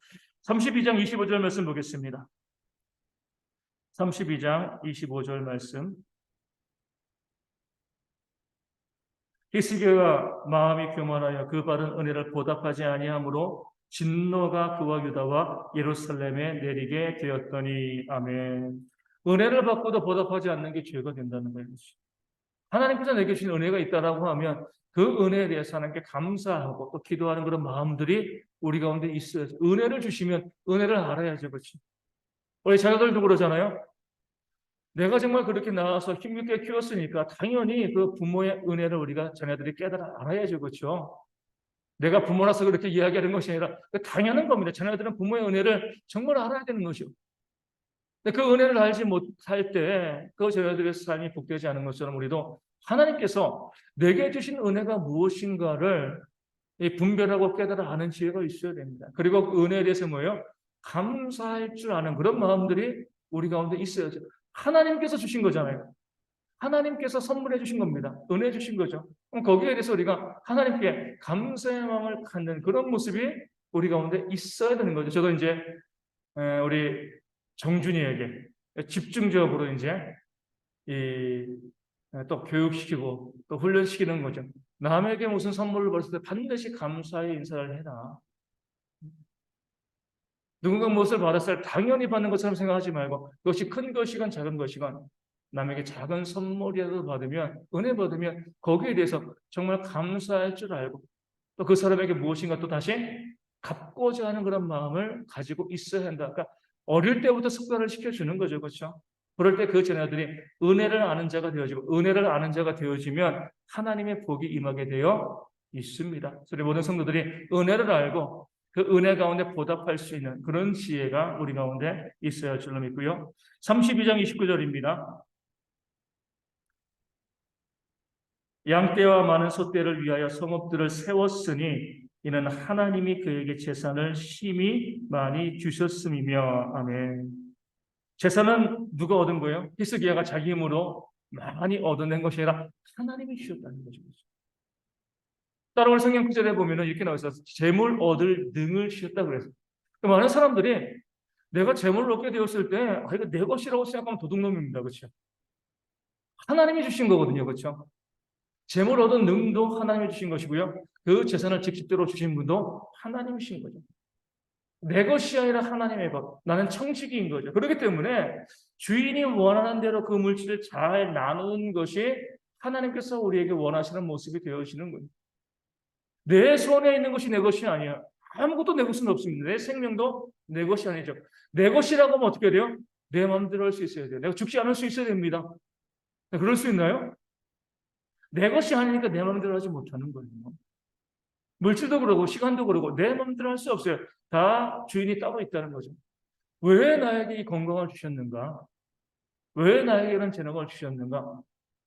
32장 25절 말씀 보겠습니다. 32장 25절 말씀. 히스기야가 마음이 교만하여 그 바른 은혜를 보답하지 아니하므로 진노가 그와 유다와 예루살렘에 내리게 되었더니. 아멘. 은혜를 받고도 보답하지 않는 게 죄가 된다는 거예요. 하나님께서 내게 주신 은혜가 있다라고 하면 그 은혜에 대해서 하나님께 감사하고 또 기도하는 그런 마음들이 우리 가운데 있어야죠. 은혜를 주시면 은혜를 알아야죠. 그렇지? 우리 자녀들도 그러잖아요. 내가 정말 그렇게 나와서 힘있게 키웠으니까 당연히 그 부모의 은혜를 우리가 자녀들이 깨달아 알아야죠. 그렇죠? 내가 부모라서 그렇게 이야기하는 것이 아니라 당연한 겁니다. 자녀들은 부모의 은혜를 정말 알아야 되는 것이요. 근데 그 은혜를 알지 못할 때 그 자녀들의 삶이 복되지 않은 것처럼 우리도 하나님께서 내게 주신 은혜가 무엇인가를 분별하고 깨달아 아는 지혜가 있어야 됩니다. 그리고 그 은혜에 대해서 뭐예요? 감사할 줄 아는 그런 마음들이 우리 가운데 있어야죠. 하나님께서 주신 거잖아요. 하나님께서 선물해 주신 겁니다. 은혜 주신 거죠. 그럼 거기에 대해서 우리가 하나님께 감사의 마음을 갖는 그런 모습이 우리 가운데 있어야 되는 거죠. 저도 이제 우리 정준이에게 집중적으로 이제 또 교육시키고 또 훈련시키는 거죠. 남에게 무슨 선물을 받았을 때 반드시 감사의 인사를 해라. 누군가 무엇을 받았을 때 당연히 받는 것처럼 생각하지 말고 그것이 큰 것이건 작은 것이건 남에게 작은 선물이라도 받으면 은혜 받으면 거기에 대해서 정말 감사할 줄 알고 또 그 사람에게 무엇인가 또 다시 갚고자 하는 그런 마음을 가지고 있어야 한다. 그러니까 어릴 때부터 습관을 시켜주는 거죠. 그렇죠? 그럴 때 그 자녀들이 은혜를 아는 자가 되어지고, 은혜를 아는 자가 되어지면 하나님의 복이 임하게 되어 있습니다. 그래서 모든 성도들이 은혜를 알고 그 은혜 가운데 보답할 수 있는 그런 지혜가 우리 가운데 있어야 할 줄로 믿고요. 32장 29절입니다. 양떼와 많은 소떼를 위하여 성읍들을 세웠으니 이는 하나님이 그에게 재산을 심히 많이 주셨음이며. 아멘. 재산은 누가 얻은 거예요? 히스기야가 자기 힘으로 많이 얻어낸 것이 아니라 하나님이 주셨다는 거죠. 따라올 성경 구절에 보면은 이렇게 나와 있어서 재물 얻을 능을 주셨다고 그랬어요. 많은 사람들이 내가 재물을 얻게 되었을 때 이거 내 것이라고 생각하면 도둑놈입니다. 그렇죠? 하나님이 주신 거거든요. 그렇죠? 재물 얻은 능도 하나님이 주신 것이고요. 그 재산을 직접적으로 주신 분도 하나님이신 거죠. 내 것이 아니라 하나님의 것. 나는 청지기인 거죠. 그렇기 때문에 주인이 원하는 대로 그 물질을 잘 나누는 것이 하나님께서 우리에게 원하시는 모습이 되어지는 거예요. 내 손에 있는 것이 내 것이 아니야. 아무것도 내 것은 없습니다. 내 생명도 내 것이 아니죠. 내 것이라고 하면 어떻게 돼요? 내 마음대로 할 수 있어야 돼요. 내가 죽지 않을 수 있어야 됩니다. 그럴 수 있나요? 내 것이 아니니까 내 마음대로 하지 못하는 거예요. 물질도 그러고 시간도 그러고 내 마음대로 할 수 없어요. 다 주인이 따로 있다는 거죠. 왜 나에게 이 건강을 주셨는가? 왜 나에게 이런 재능을 주셨는가?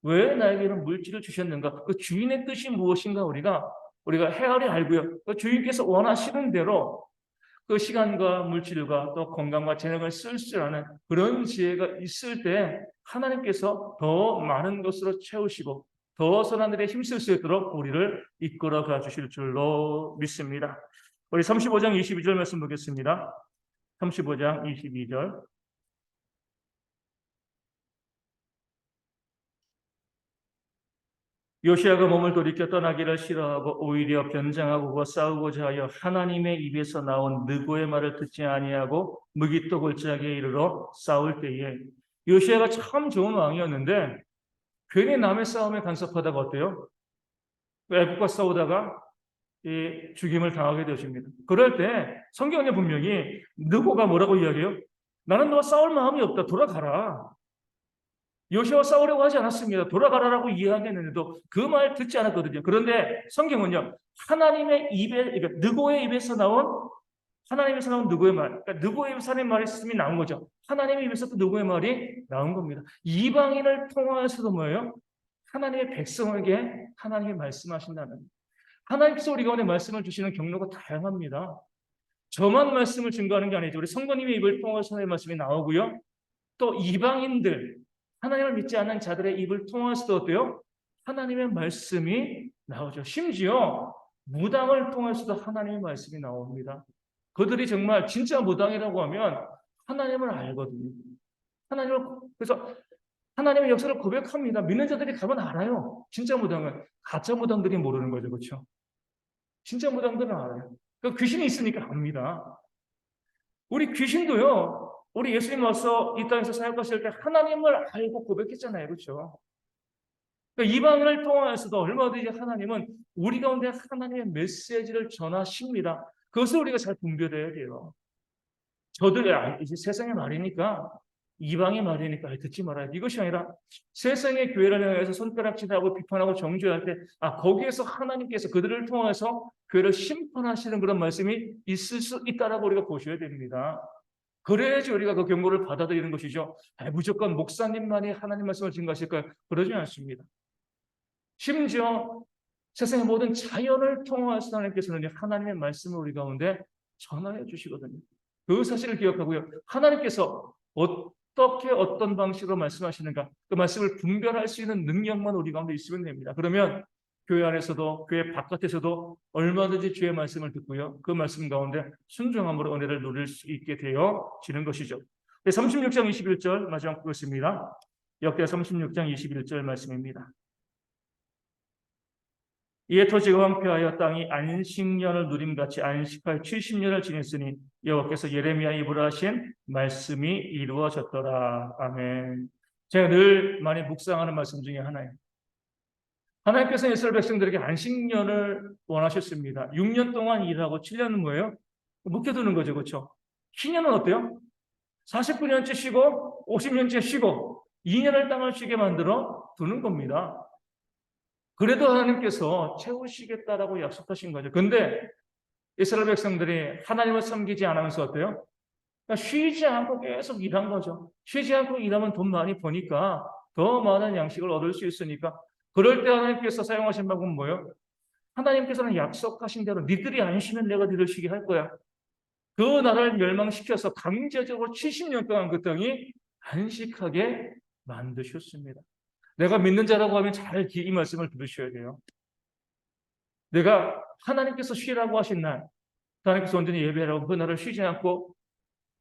왜 나에게 이런 물질을 주셨는가? 그 주인의 뜻이 무엇인가 우리가 헤아려 알고요. 그 주인께서 원하시는 대로 그 시간과 물질과 또 건강과 재능을 쓸 줄 아는 그런 지혜가 있을 때 하나님께서 더 많은 것으로 채우시고 더 선한 일에 힘쓸 수 있도록 우리를 이끌어 가 주실 줄로 믿습니다. 우리 35장 22절 말씀 보겠습니다. 35장 22절. 요시아가 몸을 돌이켜 떠나기를 싫어하고 오히려 변장하고 그와 싸우고자 하여 하나님의 입에서 나온 느고의 말을 듣지 아니하고 무기또 골짜기에 이르러 싸울 때에, 요시아가 참 좋은 왕이었는데 괜히 남의 싸움에 간섭하다가 어때요? 애국과 싸우다가 이 죽임을 당하게 되십니다. 그럴 때 성경에 분명히 느고가 뭐라고 이야기해요? 나는 너와 싸울 마음이 없다. 돌아가라. 요시아와 싸우려고 하지 않았습니다. 돌아가라라고 이야기했는데도 그 말 듣지 않았거든요. 그런데 성경은요, 하나님의 입에, 느고의 입에서 나온, 하나님에서 나온 느고의 말, 그러니까 느고의 입에서 하나님의 말씀이 나온 거죠. 하나님의 입에서도 느고의 말이 나온 겁니다. 이방인을 통하여서도 뭐예요? 하나님의 백성에게 하나님이 말씀하신다는, 하나님께서 우리 가운데 말씀을 주시는 경로가 다양합니다. 저만 말씀을 증거하는 게 아니죠. 우리 성도님의 입을 통해서 하나님의 말씀이 나오고요. 또 이방인들, 하나님을 믿지 않는 자들의 입을 통해서도 어때요? 하나님의 말씀이 나오죠. 심지어 무당을 통해서도 하나님의 말씀이 나옵니다. 그들이 정말 진짜 무당이라고 하면 하나님을 알거든요. 그래서 하나님의 역사를 고백합니다. 믿는 자들이 가면 알아요. 진짜 무당은. 가짜 무당들이 모르는 거죠. 그렇죠? 진짜 무당들은 알아요. 그 귀신이 있으니까 압니다. 우리 귀신도요. 우리 예수님 와서 이 땅에서 사역하실 때 하나님을 알고 고백했잖아요. 그렇죠? 그러니까 이방인을 통하여서도 얼마든지 하나님은 우리 가운데 하나님의 메시지를 전하십니다. 그것을 우리가 잘 분별해야 돼요. 저들이 이제 세상의 말이니까, 이방의 말이니까 듣지 말아요. 이것이 아니라 세상의 교회를 향해서 손가락질하고 비판하고 정죄할 때, 거기에서 하나님께서 그들을 통해서 교회를 심판하시는 그런 말씀이 있을 수 있다라고 우리가 보셔야 됩니다. 그래야지 우리가 그 경고를 받아들이는 것이죠. 무조건 목사님만이 하나님 말씀을 증거하실까요? 그러지 않습니다. 심지어 세상의 모든 자연을 통해서 하나님께서는 하나님의 말씀을 우리 가운데 전하여 주시거든요. 그 사실을 기억하고요. 하나님께서 어떻게 어떤 방식으로 말씀하시는가, 그 말씀을 분별할 수 있는 능력만 우리 가운데 있으면 됩니다. 그러면 교회 안에서도 교회 바깥에서도 얼마든지 주의 말씀을 듣고요. 그 말씀 가운데 순종함으로 은혜를 누릴 수 있게 되어지는 것이죠. 36장 21절 마지막 보겠습니다. 역대 36장 21절 말씀입니다. 이에 토지가 황폐하여 땅이 안식년을 누림같이 안식할 70년을 지냈으니 여호와께서 예레미야 입으로 하신 말씀이 이루어졌더라. 아멘. 제가 늘 많이 묵상하는 말씀 중에 하나예요. 하나님께서 이스라엘 백성들에게 안식년을 원하셨습니다. 6년 동안 일하고 7년은 뭐예요? 묵혀두는 거죠. 그렇죠? 희년은 어때요? 49년째 쉬고 50년째 쉬고 2년을 땅을 쉬게 만들어 두는 겁니다. 그래도 하나님께서 채우시겠다라고 약속하신 거죠. 근데 이스라엘 백성들이 하나님을 섬기지 않으면서 어때요? 그러니까 쉬지 않고 계속 일한 거죠. 쉬지 않고 일하면 돈 많이 버니까 더 많은 양식을 얻을 수 있으니까. 그럴 때 하나님께서 사용하신 방법은 뭐예요? 하나님께서는 약속하신 대로 니들이 안 쉬면 내가 니들 쉬게 할 거야. 그 나라를 멸망시켜서 강제적으로 70년 동안 그 땅이 안식하게 만드셨습니다. 내가 믿는 자라고 하면 잘 이 말씀을 들으셔야 돼요. 내가 하나님께서 쉬라고 하신 날, 하나님께서 온전히 예배하라고 그 날을 쉬지 않고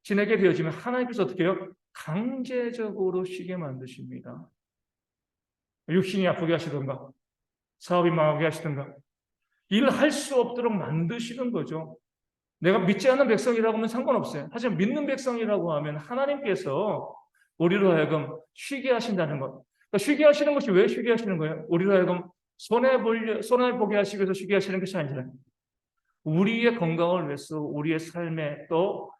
지내게 되어지면 하나님께서 어떻게 해요? 강제적으로 쉬게 만드십니다. 육신이 아프게 하시던가, 사업이 망하게 하시던가, 일할 수 없도록 만드시는 거죠. 내가 믿지 않는 백성이라고 하면 상관없어요. 하지만 믿는 백성이라고 하면 하나님께서 우리로 하여금 쉬게 하신다는 것. 그러니까 쉬게 하시는 것이 왜 쉬게 하시는 거예요? 우리로 하여금 손해보게 하시기 위해서 쉬게 하시는 것이 아니잖아요. 우리의 건강을 위해서, 우리의 삶에 또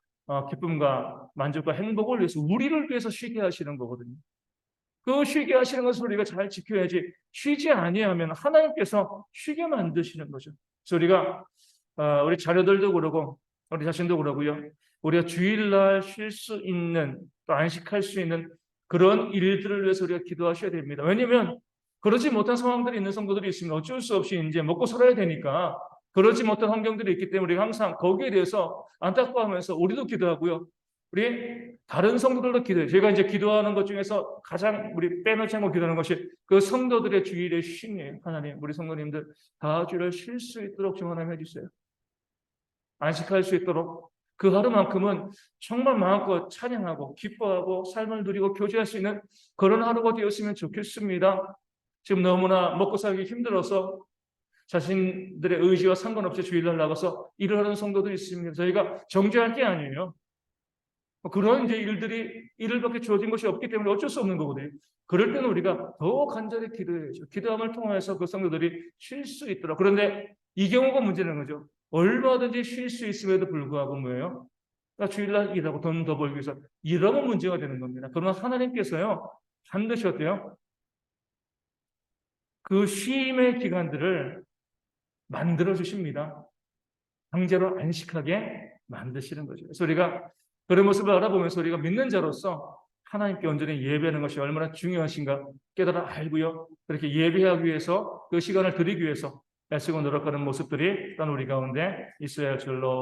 기쁨과 만족과 행복을 위해서, 우리를 위해서 쉬게 하시는 거거든요. 그 쉬게 하시는 것을 우리가 잘 지켜야지, 쉬지 아니하면 하나님께서 쉬게 만드시는 거죠. 그래서 우리가 우리 자녀들도 그러고 우리 자신도 그러고요. 우리가 주일날 쉴 수 있는, 또 안식할 수 있는 그런 일들을 위해서 우리가 기도하셔야 됩니다. 왜냐하면 그러지 못한 상황들이 있는 성도들이 있으면 어쩔 수 없이 이제 먹고 살아야 되니까 그러지 못한 환경들이 있기 때문에 우리가 항상 거기에 대해서 안타까워하면서 우리도 기도하고요. 우리 다른 성도들도 기도해요. 제가 이제 기도하는 것 중에서 가장 우리 빼놓지 않고 기도하는 것이 그 성도들의 주일의 쉼이에요. 하나님, 우리 성도님들 다 주일을 쉴 수 있도록 좀 하나님 해주세요. 안식할 수 있도록 그 하루만큼은 정말 마음껏 찬양하고 기뻐하고 삶을 누리고 교제할 수 있는 그런 하루가 되었으면 좋겠습니다. 지금 너무나 먹고 살기 힘들어서 자신들의 의지와 상관없이 주일날 나가서 일을 하는 성도들이 있습니다. 저희가 정죄할 게 아니에요. 그런 이제 일을 밖에 주어진 것이 없기 때문에 어쩔 수 없는 거거든요. 그럴 때는 우리가 더 간절히 기도해야죠. 기도함을 통해서 그 성도들이 쉴 수 있도록. 그런데 이 경우가 문제는 거죠. 얼마든지 쉴 수 있음에도 불구하고 뭐예요? 그러니까 주일날 일하고 돈 더 벌기 위해서 이러면 문제가 되는 겁니다. 그러나 하나님께서요, 반드시 어때요? 그 쉼의 기간들을 만들어 주십니다. 강제로 안식하게 만드시는 거죠. 그래서 우리가 그런 모습을 알아보면서 우리가 믿는 자로서 하나님께 온전히 예배하는 것이 얼마나 중요하신가 깨달아 알고요. 그렇게 예배하기 위해서 그 시간을 드리기 위해서 애쓰고 노력하는 모습들이 일단 우리 가운데 있어야 할 줄로